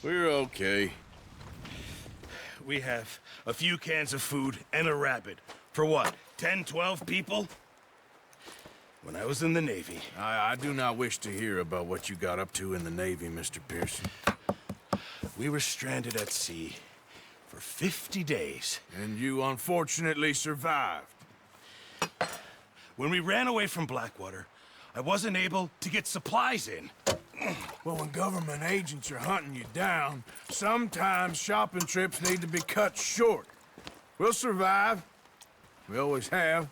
We're okay. We have a few cans of food and a rabbit. For what, 10, 12 people? When I was in the Navy... I do not wish to hear about what you got up to in the Navy, Mr. Pearson. We were stranded at sea for 50 days. And you unfortunately survived. When we ran away from Blackwater, I wasn't able to get supplies in. Well, when government agents are hunting you down, sometimes shopping trips need to be cut short. We'll survive. We always have.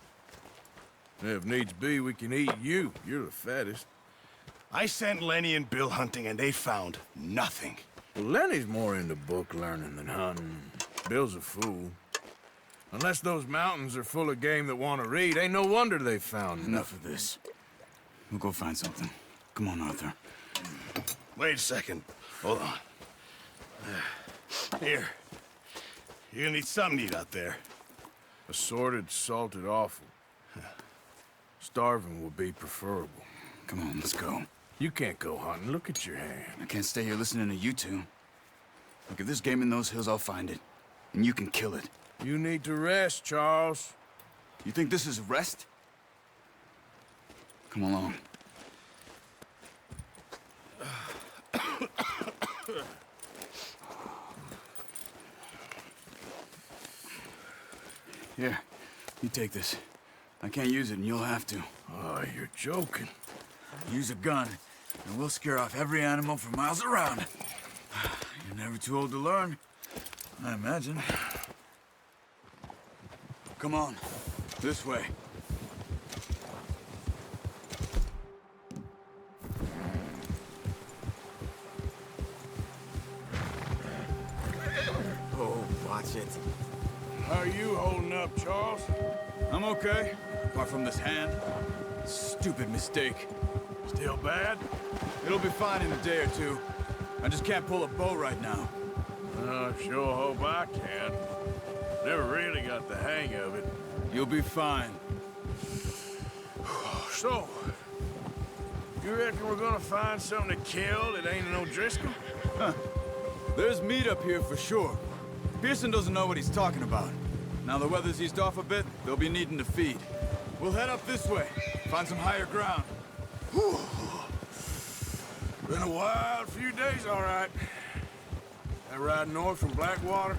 And if needs be, we can eat you. You're the fattest. I sent Lenny and Bill hunting, and they found nothing. Well, Lenny's more into book learning than hunting. Bill's a fool. Unless those mountains are full of game that want to read, ain't no wonder they found Enough of this. We'll go find something. Come on, Arthur. Wait a second. Hold on. Here. You're gonna need something to eat out there. Assorted, salted offal. Starving will be preferable. Come on, let's go. You can't go hunting. Look at your hand. I can't stay here listening to you two. Look, if there's game in those hills, I'll find it. And you can kill it. You need to rest, Charles. You think this is rest? Come along. Here, you take this. I can't use it, and you'll have to. Oh, you're joking. Use a gun, and we'll scare off every animal for miles around. You're never too old to learn, I imagine. Come on, this way. Oh, watch it. How are you holding up, Charles? I'm okay, apart from this hand. Stupid mistake. Still bad? It'll be fine in a day or two. I just can't pull a bow right now. Sure hope I can. Never really got the hang of it. You'll be fine. So, you reckon we're gonna find something to kill that ain't no Driscoll? There's meat up here for sure. Pearson doesn't know what he's talking about. Now the weather's eased off a bit, they'll be needing to feed. We'll head up this way, find some higher ground. Whew. Been a wild few days, all right. That ride north from Blackwater,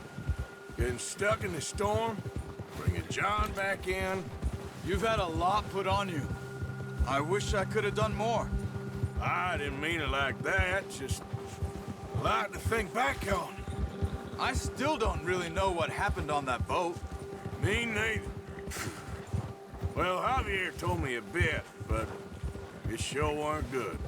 getting stuck in the storm, bringing John back in. You've had a lot put on you. I wish I could have done more. I didn't mean it like that, just a lot to think back on. I still don't really know what happened on that boat. Me neither. Well, Javier told me a bit, but it sure weren't good.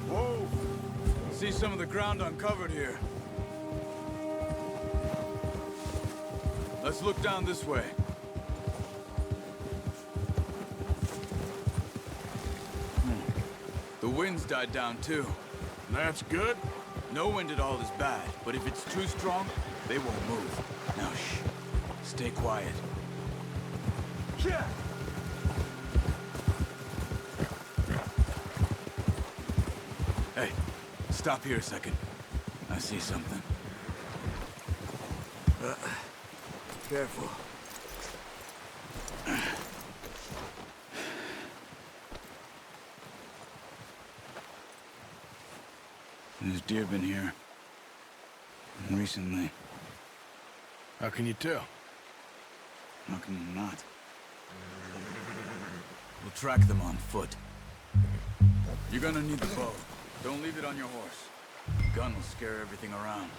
Whoa! See some of the ground uncovered here. Let's look down this way. The wind's died down too. That's good. No wind at all is bad, but if it's too strong, they won't move. Now shh. Stay quiet. Yeah. Hey, stop here a second. I see something. Careful. There's deer been here. Recently. How can you tell? How can you not? We'll track them on foot. You're gonna need the bow. Don't leave it on your horse. gun will scare everything around.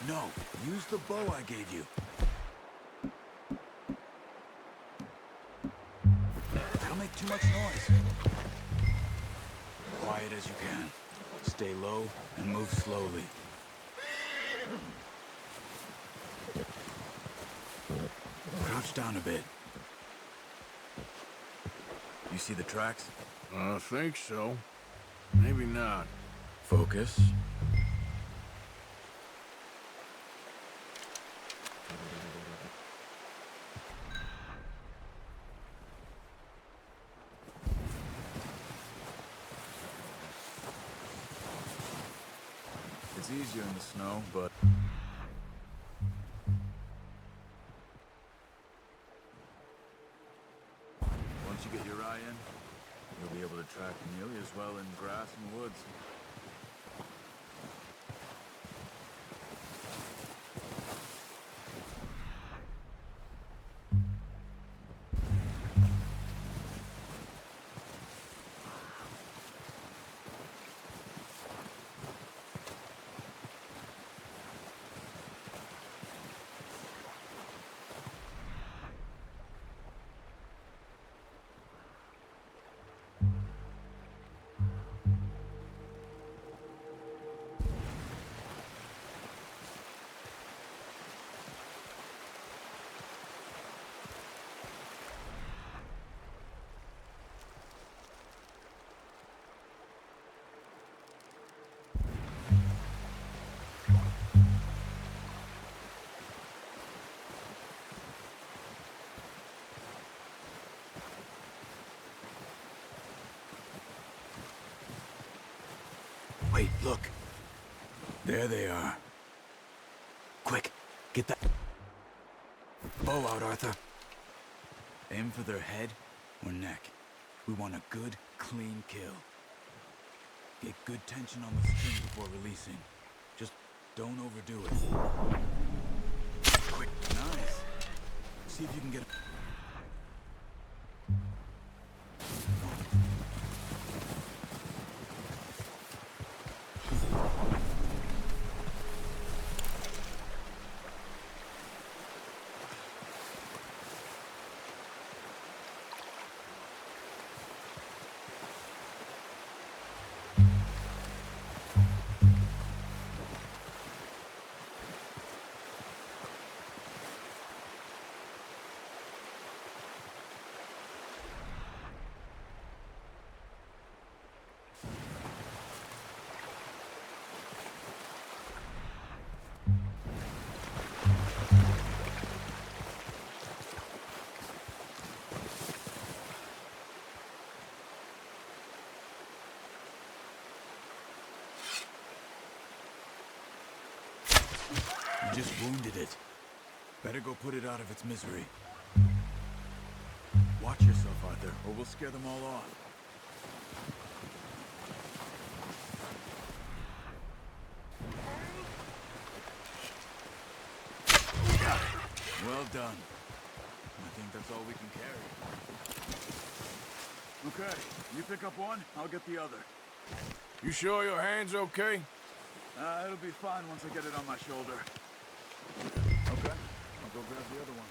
No, use the bow I gave you. That'll make too much noise. Quiet as you can. Stay low and move slowly. Crouch down a bit. You see the tracks? I think so. Maybe not. Focus. It's easier in the snow, but... once you get your eye in, you'll be able to track nearly as well in grass and woods. Wait, look. There they are. Quick, get that bow out, Arthur. Aim for their head or neck. We want a good, clean kill. Get good tension on the string before releasing. Just don't overdo it. Quick, nice. See if you can get it. You just wounded it. Better go put it out of its misery. Watch yourself, Arthur, or we'll scare them all off. Well done. I think that's all we can carry. Okay, you pick up one, I'll get the other. You sure your hand's okay? It'll be fine once I get it on my shoulder. Okay, I'll go grab the other one.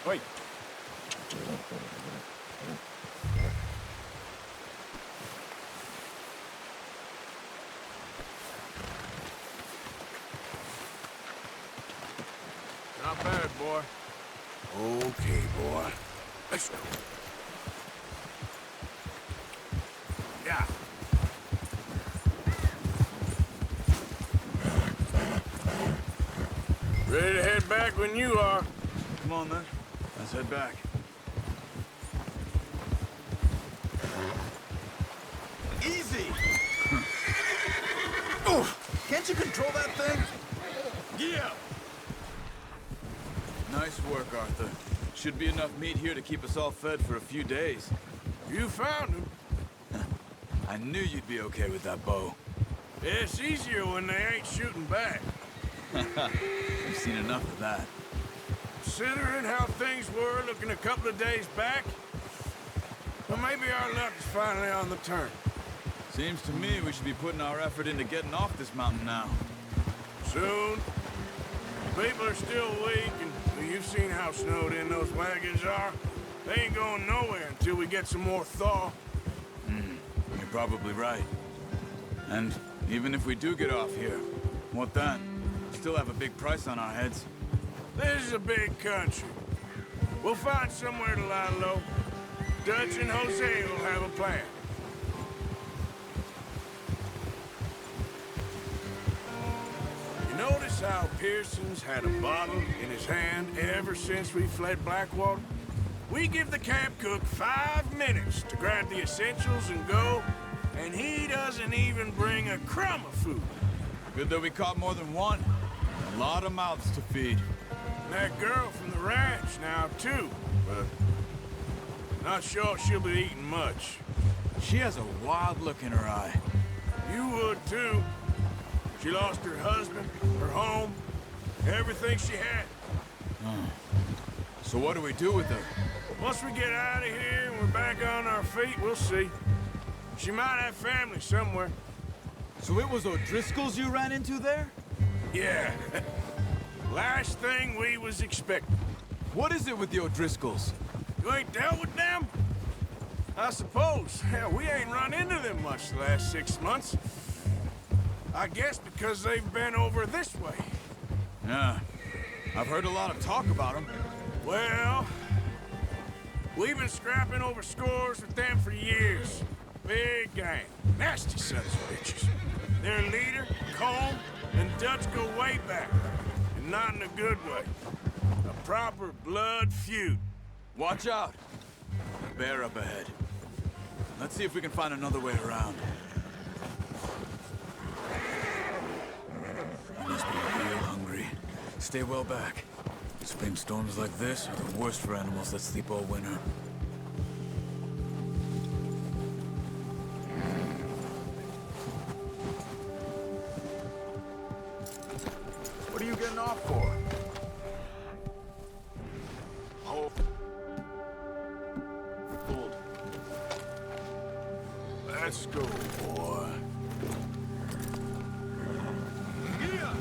Wait. Not bad, boy. Okay, boy. Let's go. Yeah. Ready to head back when you are. Come on, then. Let's head back. Easy! Oh, can't you control that thing? Yeah! Nice work, Arthur. Should be enough meat here to keep us all fed for a few days. You found him. I knew you'd be okay with that bow. It's easier when they ain't shooting back. We've seen enough of that. Considering how things were looking a couple of days back, well, maybe our luck is finally on the turn. Seems to me we should be putting our effort into getting off this mountain now. Soon. People are still weak, and well, you've seen how snowed in those wagons are. They ain't going nowhere until we get some more thaw. You're probably right. And even if we do get off here, what then? Still have a big price on our heads. This is a big country. We'll find somewhere to lie low. Dutch and Jose will have a plan. You notice how Pearson's had a bottle in his hand ever since we fled Blackwater? We give the camp cook 5 minutes to grab the essentials and go, and he doesn't even bring a crumb of food. Good that we caught more than one. A lot of mouths to feed. And that girl from the ranch now, too, but not sure she'll be eating much. She has a wild look in her eye. You would, too. She lost her husband, her home, everything she had. So what do we do with her? Once we get out of here and we're back on our feet, we'll see. She might have family somewhere. So it was O'Driscoll's you ran into there? Yeah. Last thing we was expecting. What is it with the O'Driscolls? You ain't dealt with them? I suppose. Hell, we ain't run into them much the last 6 months. I guess because they've been over this way. Yeah. I've heard a lot of talk about them. Well, we've been scrapping over scores with them for years. Big gang. Nasty sons of bitches. Their leader, Colm, and Dutch go way back. And not in a good way. A proper blood feud. Watch out. Bear up ahead. Let's see if we can find another way around. You must be real hungry. Stay well back. Spring storms like this are the worst for animals that sleep all winter. What are you getting off for? Oh. Hold. Let's go, boy. Yeah.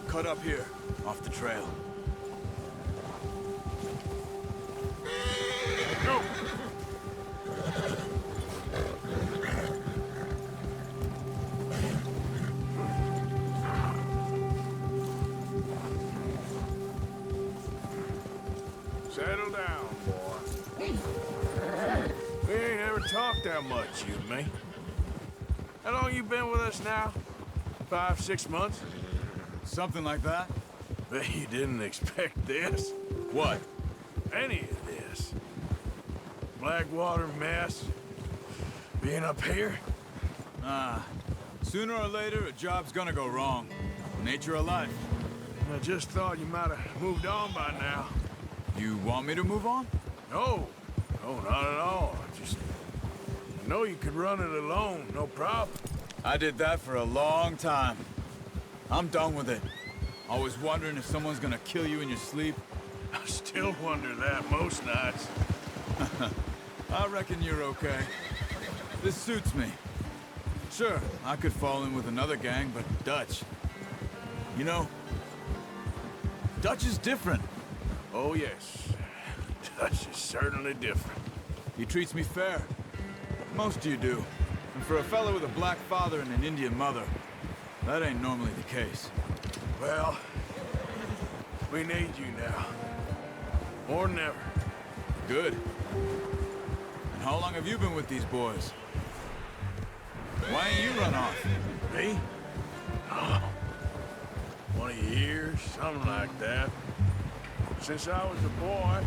Cut up here, off the trail. Go. Settle down, boy. We ain't ever talked that much, you and me. How long you been with us now? 5, 6 months? Something like that? Bet you didn't expect this. What? Any of this. Blackwater mess. Being up here. Sooner or later, a job's gonna go wrong. Nature of life. I just thought you might have moved on by now. You want me to move on? No. No, not at all. I know you could run it alone, no problem. I did that for a long time. I'm done with it. Always wondering if someone's gonna kill you in your sleep. I still wonder that most nights. I reckon you're okay. This suits me. Sure, I could fall in with another gang, but Dutch... You know, Dutch is different. Oh, yes. Dutch is certainly different. He treats me fair. Most of you do. And for a fellow with a black father and an Indian mother, that ain't normally the case. Well, we need you now. More than ever. Good. And how long have you been with these boys? Why ain't you run off? Me? Oh, 20 years, something like that. Since I was a boy.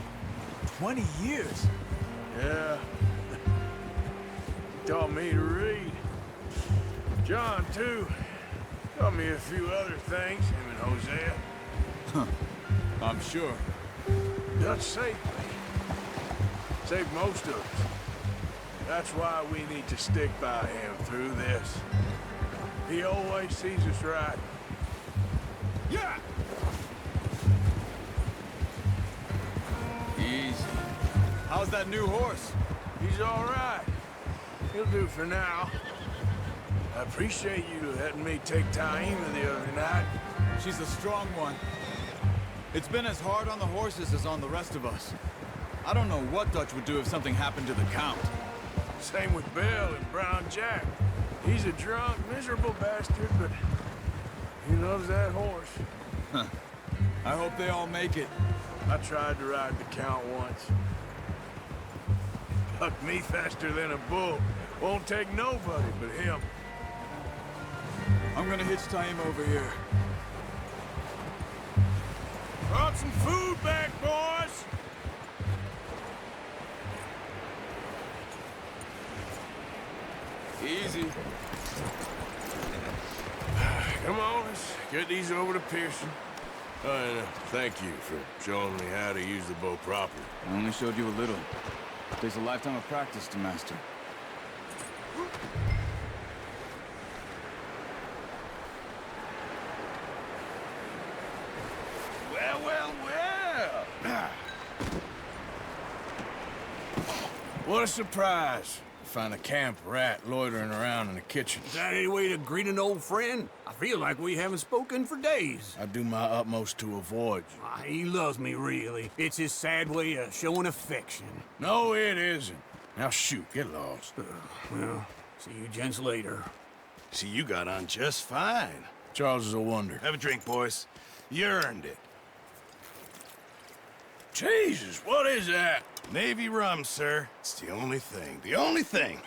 20 years? Yeah. He taught me to read. John, too. Taught me a few other things, him and Hosea. Huh. I'm sure. Dutch saved me. Saved most of us. That's why we need to stick by him through this. He always sees us right. Yeah! Easy. How's that new horse? He's all right. He'll do for now. I appreciate you letting me take Taima the other night. She's a strong one. It's been as hard on the horses as on the rest of us. I don't know what Dutch would do if something happened to the Count. Same with Bill and Brown Jack. He's a drunk, miserable bastard, but he loves that horse. Huh. I hope they all make it. I tried to ride the Count once. Bucked me faster than a bull. Won't take nobody but him. I'm gonna hitch Taima over here. Brought some food back, boys! Easy. Come on, let's get these over to Pearson. Oh, and thank you for showing me how to use the bow properly. I only showed you a little. It takes a lifetime of practice to master. Well, well, well! What a surprise. Find a camp rat loitering around in the kitchen. Is that any way to greet an old friend? I feel like we haven't spoken for days. I do my utmost to avoid you. He loves me, really. It's his sad way of showing affection. No, it isn't. Now shoot, get lost. Well, see you gents later. See, you got on just fine. Charles is a wonder. Have a drink, boys. You earned it. Jesus, what is that? Navy rum, sir. It's the only thing. The only thing.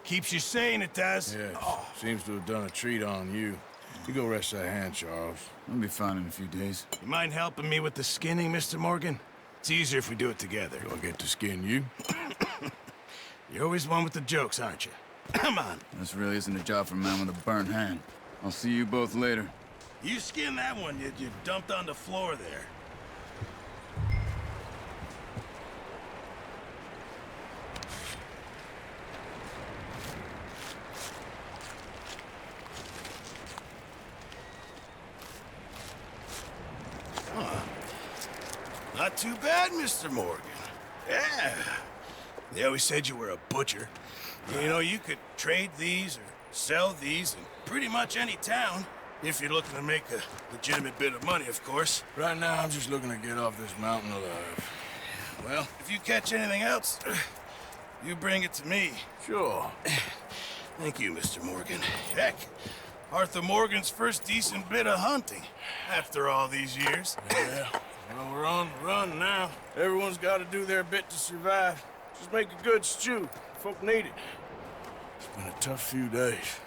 Keeps you sane, it does. Yes, seems to have done a treat on you. You go rest that hand, Charles. I'll be fine in a few days. You mind helping me with the skinning, Mr. Morgan? It's easier if we do it together. Do I get to skin you? You're always one with the jokes, aren't you? Come on. This really isn't a job for a man with a burnt hand. I'll see you both later. You skinned that one you dumped on the floor there. Not too bad, Mr. Morgan. Yeah. They always said you were a butcher. You know, you could trade these or sell these in pretty much any town. If you're looking to make a legitimate bit of money, of course. Right now, I'm just looking to get off this mountain alive. Well, if you catch anything else, you bring it to me. Sure. Thank you, Mr. Morgan. Heck, Arthur Morgan's first decent bit of hunting after all these years. Yeah. Well, we're on the run now. Everyone's got to do their bit to survive. Just make a good stew. Folk need it. It's been a tough few days.